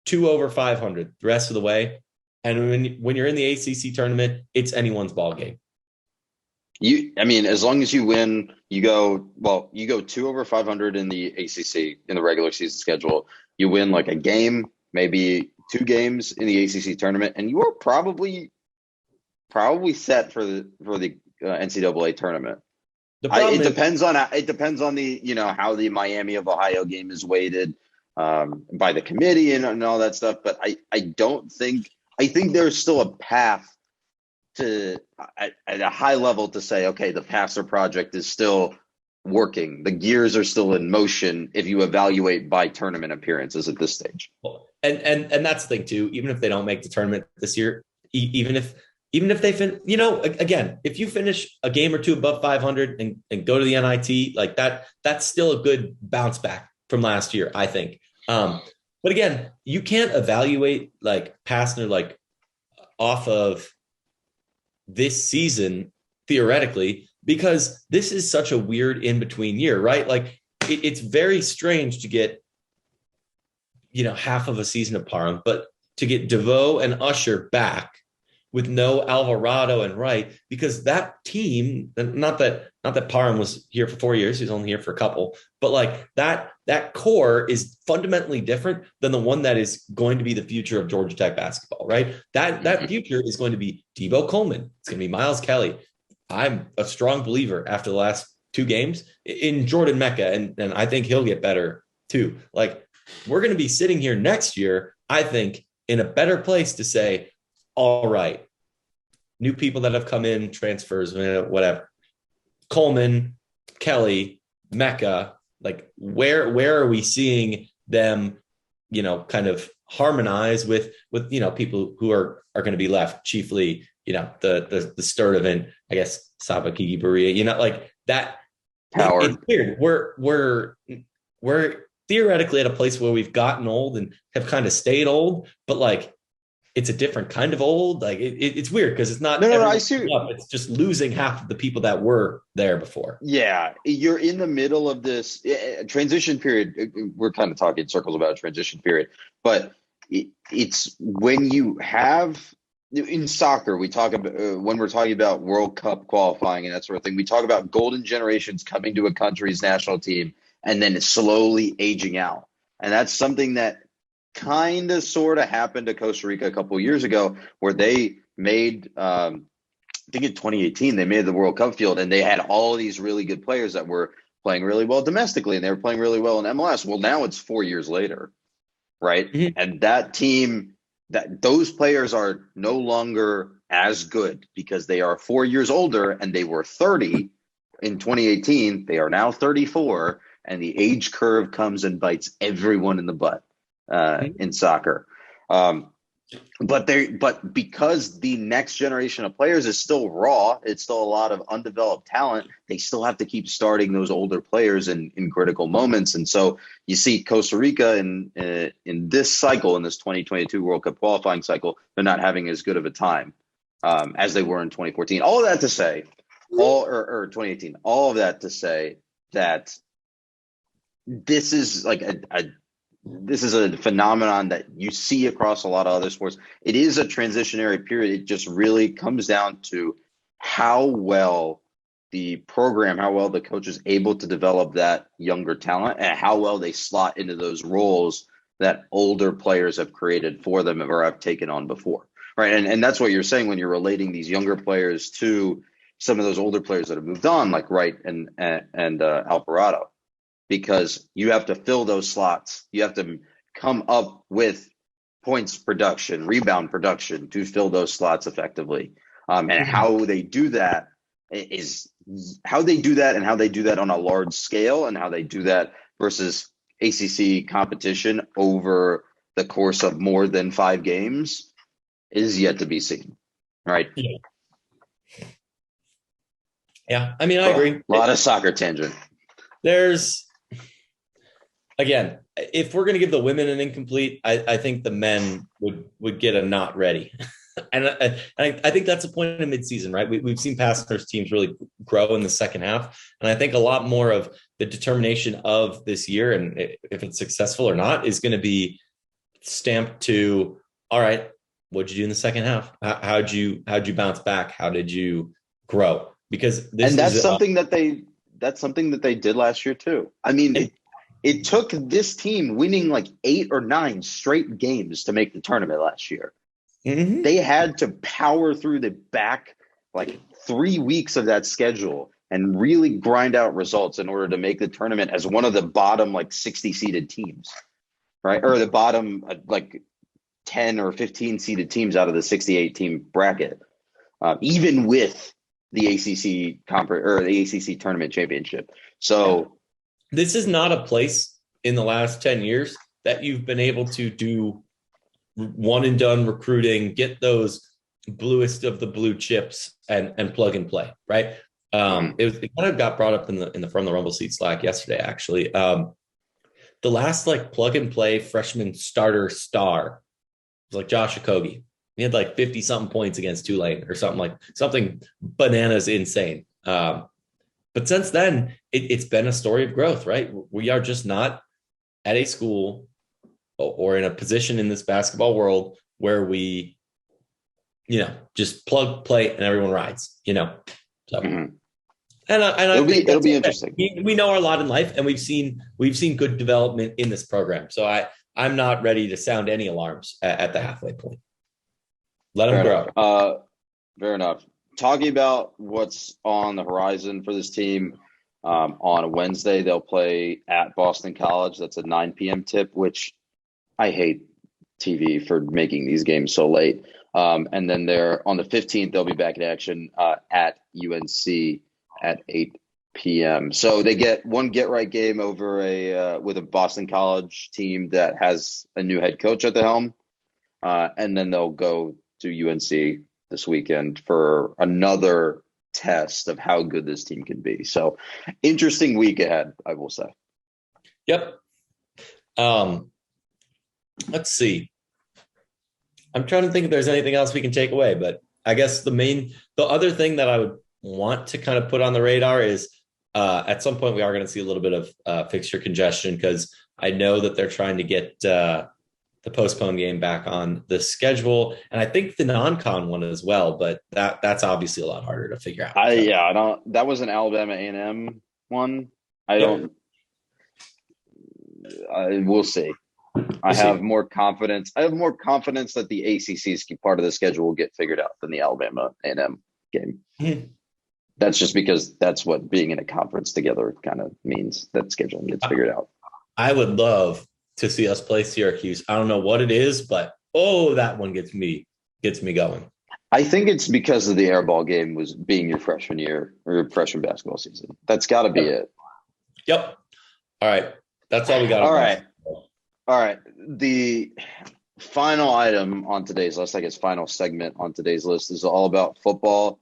2 over 500 the rest of the way. And when you're in the ACC tournament, it's anyone's ball game. I mean, as long as you win, you go 2 over 500 in the ACC in the regular season schedule. You win like a game, maybe 2 games in the ACC tournament, and you are probably set for the NCAA tournament. It depends on the how the Miami of Ohio game is weighted by the committee and all that stuff. But I think there's still a path to at a high level to say, okay, the passer project is still working. The gears are still in motion if you evaluate by tournament appearances at this stage. And that's the thing too. Even if they don't make the tournament this year, even if they again, if you finish a game or two above 500 and go to the NIT, like that's still a good bounce back from last year, I think. But again, you can't evaluate like Pastner like off of this season theoretically because this is such a weird in-between year, right? Like it's very strange to get half of a season of Parham, but to get DeVoe and Usher back with no Alvarado and Wright, because that team, not that Parham was here for 4 years, he's only here for a couple, but like that core is fundamentally different than the one that is going to be the future of Georgia Tech basketball, right? That future is going to be Debo Coleman. It's going to be Miles Kelly. I'm a strong believer after the last 2 games in Jordan Mecca, and I think he'll get better too. Like we're going to be sitting here next year, I think, in a better place to say, all right, new people that have come in, transfers, whatever. Coleman, Kelly, Mecca, like where are we seeing them, kind of harmonize with people who are going to be left, chiefly, the Sturdivant, I guess, Sabaki Berea, like that. Howard. It's weird. We're theoretically at a place where we've gotten old and have kind of stayed old, but like it's a different kind of old. Like it's weird because it's not. No, I see. It's just losing half of the people that were there before. Yeah, you're in the middle of this transition period. We're kind of talking in circles about a transition period, but it's when you have in soccer, we talk about when we're talking about World Cup qualifying and that sort of thing. We talk about golden generations coming to a country's national team and then slowly aging out, and that's something that kind of sort of happened to Costa Rica a couple of years ago, where they made, I think in 2018, they made the World Cup field, and they had all these really good players that were playing really well domestically, and they were playing really well in MLS. Well, now it's 4 years later, right? Mm-hmm. And that team, those players are no longer as good because they are 4 years older, and they were 30 in 2018. They are now 34, and the age curve comes and bites everyone in the butt. In soccer. But because the next generation of players is still raw, it's still a lot of undeveloped talent, they still have to keep starting those older players in critical moments. And so you see Costa Rica in this cycle, in this 2022 World Cup qualifying cycle, they're not having as good of a time as they were in 2014. All of that to say, or 2018, all of that to say that this is like this is a phenomenon that you see across a lot of other sports. It is a transitionary period. It just really comes down to how well the program, how well the coach is able to develop that younger talent and how well they slot into those roles that older players have created for them or have taken on before. Right. And that's what you're saying when you're relating these younger players to some of those older players that have moved on, like Wright and Alvarado, because you have to fill those slots. You have to come up with points production, rebound production to fill those slots effectively. And how they do that and how they do that on a large scale, and how they do that versus ACC competition over the course of more than 5 games is yet to be seen. Right. Yeah. I mean, I agree. A lot of soccer tangent. There's, again, if we're going to give the women an incomplete, I think the men would get a not ready. And I think that's a point in midseason, right? We've seen Pastner's teams really grow in the second half. And I think a lot more of the determination of this year, and if it's successful or not, is going to be stamped to, all right, what'd you do in the second half? How'd you bounce back? How did you grow? Because that's something that they did last year too. I mean, it took this team winning like 8 or 9 straight games to make the tournament last year. Mm-hmm. They had to power through the back like 3 weeks of that schedule and really grind out results in order to make the tournament as one of the bottom like 60 seeded teams, right? Or the bottom like 10 or 15 seeded teams out of the 68 team bracket, even with the ACC conference or the ACC tournament championship. So this is not a place in the last 10 years that you've been able to do one and done recruiting, get those bluest of the blue chips and plug and play, right? It kind of got brought up in the From the Rumble Seat Slack yesterday, actually. The last like plug and play freshman starter star was like Josh Okogie. He had like 50 something points against Tulane or something bananas insane. But since then, it's been a story of growth, right? We are just not at a school or in a position in this basketball world where we, just plug, play, and everyone rides, So, and it'll be interesting. We know our lot in life, and we've seen good development in this program. So I'm not ready to sound any alarms at the halfway point. Let them grow. Fair enough. Talking about what's on the horizon for this team, on Wednesday, they'll play at Boston College. That's a 9 p.m. tip, which I hate TV for making these games so late. And then on the 15th, they'll be back in action at UNC at 8 p.m. So they get one get-right game over with a Boston College team that has a new head coach at the helm. And then they'll go to UNC this weekend for another test of how good this team can be. So interesting week ahead, I will say. Yep. Let's see. I'm trying to think if there's anything else we can take away, but I guess the other thing that I would want to kind of put on the radar is at some point we are going to see a little bit of fixture congestion, because I know that they're trying to get the postponed game back on the schedule, and I think the non-con one as well, but that's obviously a lot harder to figure out. That was an Alabama A&M one. We'll see. I have more confidence that the ACC's part of the schedule will get figured out than the Alabama A&M game. Mm-hmm. That's just because that's what being in a conference together kind of means, that scheduling gets figured out. I would love to see us play Syracuse. I don't know what it is, but that one gets me going. I think it's because of the airball game was being your freshman year or your freshman basketball season. That's got to be it. Yep. All right. That's all we got. All right. The final item on today's list, I guess final segment on today's list, is all about football.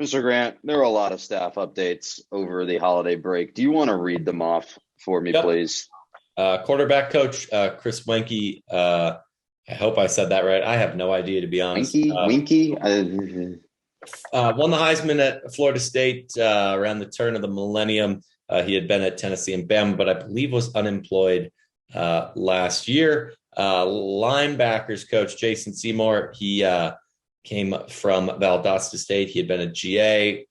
Mr. Grant, there were a lot of staff updates over the holiday break. Do you want to read them off for me, please? Quarterback coach Chris Wenke. I hope I said that right. I have no idea, to be honest. Winky. Won the Heisman at Florida State around the turn of the millennium. He had been at Tennessee and Bama, but I believe was unemployed last year. Linebackers coach Jason Seymour. He came from Valdosta State. He had been a GA.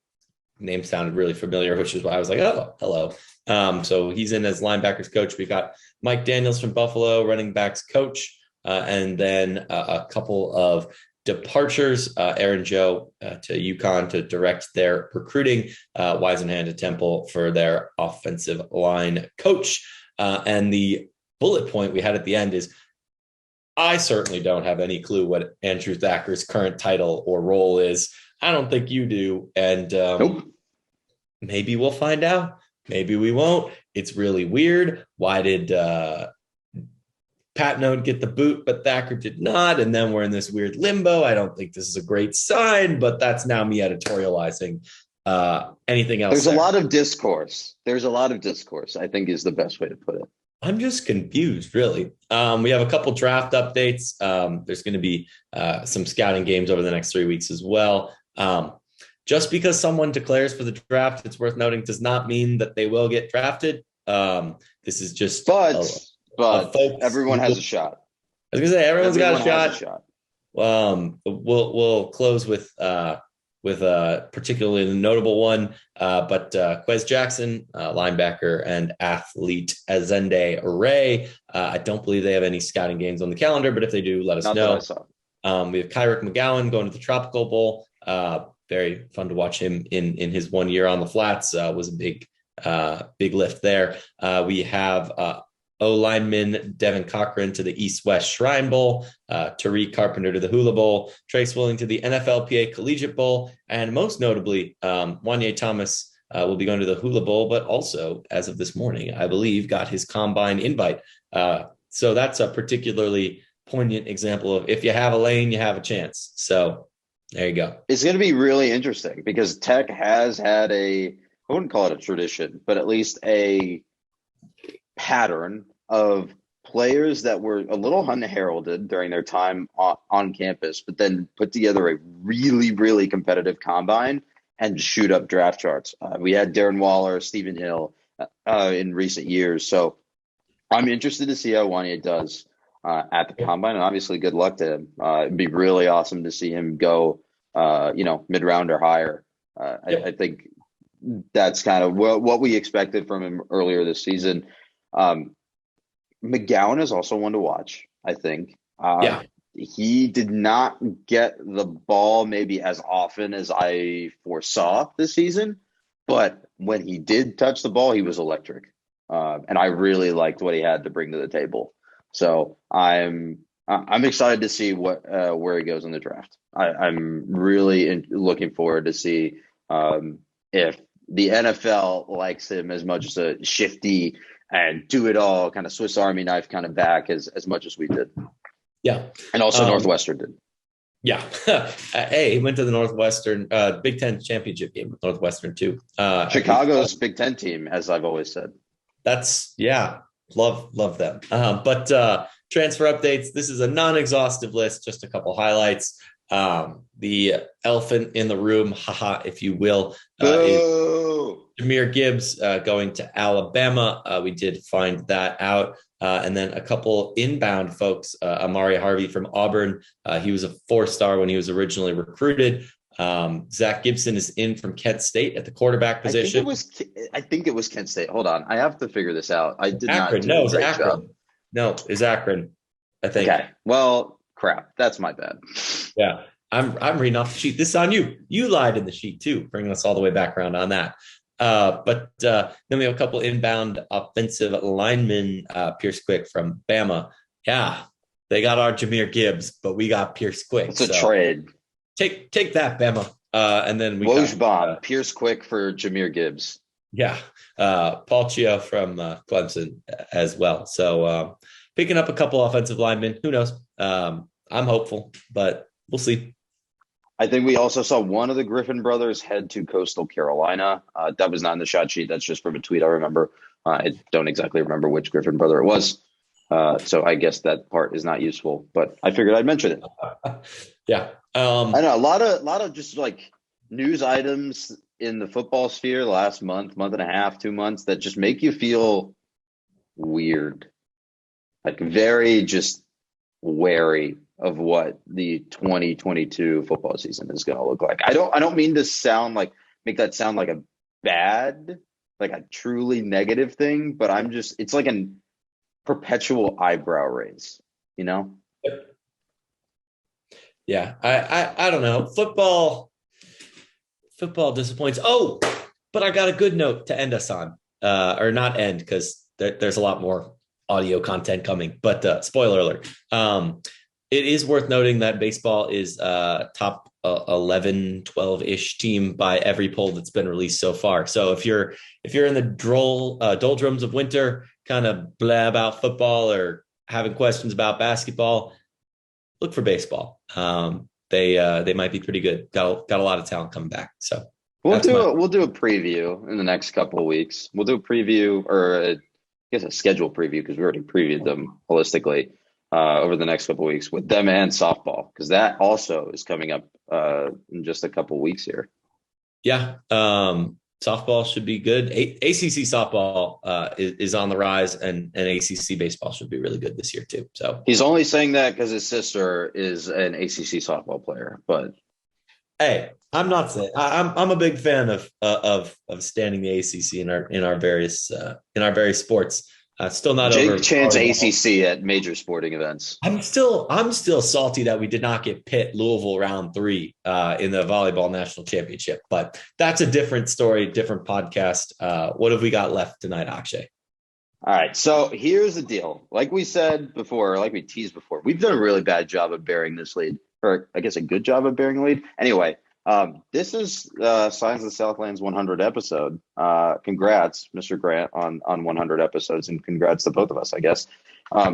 Name sounded really familiar, which is why I was like, oh, hello. So he's in as linebackers coach. We've got Mike Daniels from Buffalo, running backs coach, and then a couple of departures. Aaron Joe to UConn to direct their recruiting. Weisenhand to Temple for their offensive line coach. And the bullet point we had at the end is, I certainly don't have any clue what Andrew Thacker's current title or role is. I don't think you do. And Nope. Maybe we'll find out. Maybe we won't. It's really weird. Why did Patnode get the boot, but Thacker did not? And then we're in this weird limbo. I don't think this is a great sign, but that's now me editorializing. Anything else? There's a lot of discourse. I think is the best way to put it. I'm just confused, really. We have a couple draft updates. There's going to be some scouting games over the next 3 weeks as well. Just because someone declares for the draft, it's worth noting, does not mean that they will get drafted. This is just, but everyone has a shot. I was going to say everyone's got a shot. We'll close with particularly the notable one, but Quez Jackson, linebacker and athlete Azende Ray. I don't believe they have any scouting games on the calendar, but if they do, let us know. We have Kyrick McGowan going to the Tropical Bowl. Very fun to watch him in his 1 year on the flats. Was a big lift there. We have O-lineman Devin Cochran to the East-West Shrine Bowl, Tariq Carpenter to the Hula Bowl, Trace Willing to the NFLPA Collegiate Bowl, and most notably, Wanye Thomas will be going to the Hula Bowl, but also, as of this morning, I believe, got his combine invite. So that's a particularly poignant example of, if you have a lane, you have a chance. So there you go. It's going to be really interesting because Tech has had I wouldn't call it a tradition, but at least a pattern of players that were a little unheralded during their time on campus, but then put together a really, really competitive combine and shoot up draft charts. We had Darren Waller, Stephen Hill in recent years. So I'm interested to see how Wanye does at the combine, and obviously good luck to him. It'd be really awesome to see him go, mid-round or higher. I think that's kind of what we expected from him earlier this season. McGowan is also one to watch, I think. He did not get the ball maybe as often as I foresaw this season, but when he did touch the ball, he was electric. And I really liked what he had to bring to the table. So I'm excited to see where he goes in the draft. I'm really looking forward to see if the NFL likes him as much as a shifty and do it all kind of Swiss Army knife kind of back as much as we did. Yeah. And also Northwestern did. Yeah. Hey, he went to the Northwestern Big Ten championship game with Northwestern too. Chicago's Big Ten team, as I've always said. That's love them. But transfer updates. This is a non-exhaustive list, just a couple highlights. The elephant in the room, haha, if you will, is Jahmyr Gibbs going to Alabama. We did find that out. And then a couple inbound folks, Amari Harvey from Auburn. He was a 4-star when he was originally recruited. Zach Gibson is in from Kent State at the quarterback position. I think it was Kent State. Hold on. I have to figure this out. I did Akron. not do a great Akron. Job. No, it's Akron, I think. Okay. Well, crap. That's my bad. Yeah. I'm reading off the sheet. This is on you. You lied in the sheet too, bringing us all the way back around on that. But then we have a couple inbound offensive linemen, Pierce Quick from Bama. Yeah, they got our Jahmyr Gibbs, but we got Pierce Quick. It's a trade. Take that, Bama. And then we got Pierce Quick for Jahmyr Gibbs. Yeah, Paul Chio from Clemson as well. So picking up a couple offensive linemen. Who knows? I'm hopeful, but we'll see. I think we also saw one of the Griffin brothers head to Coastal Carolina. That was not in the shot sheet. That's just from a tweet I remember. I don't exactly remember which Griffin brother it was. So I guess that part is not useful, but I figured I'd mention it. Yeah. I know a lot of just like news items in the football sphere the last month and a half, 2 months that just make you feel weird. Like very just wary of what the 2022 football season is going to look like. I don't mean to make that sound like a bad, like a truly negative thing, but it's like a perpetual eyebrow raise, you know? Yeah, I don't know. Football disappoints. Oh, but I got a good note to end us on, or not end, because there's a lot more audio content coming. But spoiler alert. It is worth noting that baseball is top 11, 12-ish team by every poll that's been released so far. So if you're in the doldrums of winter, kind of blah about football or having questions about basketball, look for baseball. They might be pretty good. Got a lot of talent coming back. So We'll do a preview in the next couple of weeks. We'll do a preview, or I guess a scheduled preview, because we already previewed them holistically over the next couple of weeks with them and softball, because that also is coming up in just a couple of weeks here. Yeah. Softball should be good. ACC softball is on the rise, and ACC baseball should be really good this year too. So he's only saying that because his sister is an ACC softball player. But hey, I'm not saying I'm a big fan of standing the ACC in our various sports. Still not Jake over. chants ACC at major sporting events. I'm still salty that we did not get Pitt Louisville round 3 in the volleyball national championship, but that's a different story, different podcast. What have we got left tonight, Akshay? All right, so here's the deal. Like we said before, like we teased before, we've done a really bad job of bearing this lead, or I guess a good job of bearing the lead. Anyway, this is Signs of the Southlands 100 episode. Congrats, Mr. Grant, on 100 episodes, and congrats to both of us, I guess.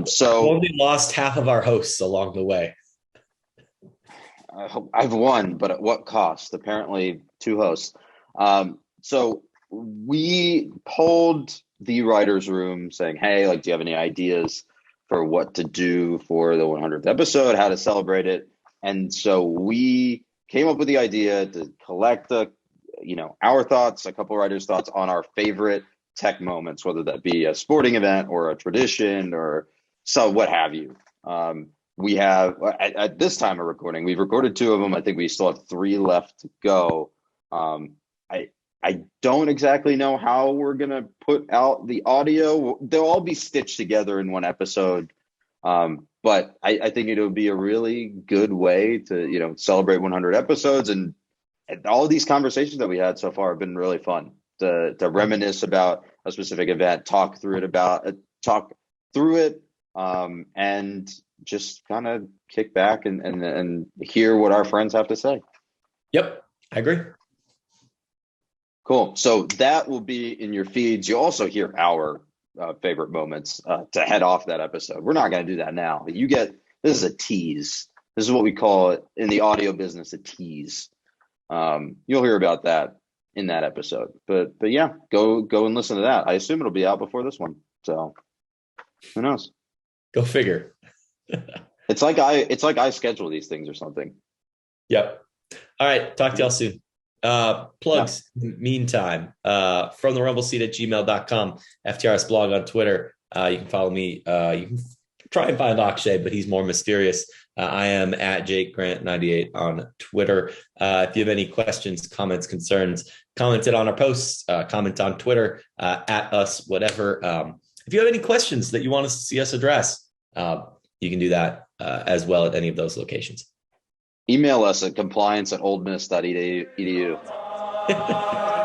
So only lost half of our hosts along the way. I've won, but at what cost? Apparently 2 hosts. So we polled the writers' room saying, hey, like, do you have any ideas for what to do for the 100th episode, how to celebrate it? And so we came up with the idea to collect our thoughts, a couple writers' thoughts on our favorite tech moments, whether that be a sporting event or a tradition or so what have you. We have, at this time of recording, we've recorded 2 of them. I think we still have 3 left to go. I don't exactly know how we're going to put out the audio. They'll all be stitched together in one episode. But I think it'll be a really good way to, celebrate 100 episodes. And all of these conversations that we had so far have been really fun to reminisce about a specific event, talk through it, and just kind of kick back and hear what our friends have to say. Yep, I agree. Cool. So that will be in your feeds. You'll also hear our favorite moments to head off that episode. We're not going to do that now. This is a tease. This is what we call it in the audio business, a tease. You'll hear about that in that episode. But yeah, go and listen to that. I assume it'll be out before this one. So who knows? Go figure. It's like I schedule these things or something. Yep. All right. Talk to y'all soon. Plugs. Yeah. Meantime, from the rumble seat at gmail.com, FTRS blog on Twitter. You can follow me. You can try and find Akshay, but he's more mysterious. I am at Jake Grant 98 on Twitter. If you have any questions, comments, concerns, comment it on our posts, comment on Twitter, at us, whatever. If you have any questions that you want to see us address, you can do that as well at any of those locations. Email us at compliance@oldmiss.edu.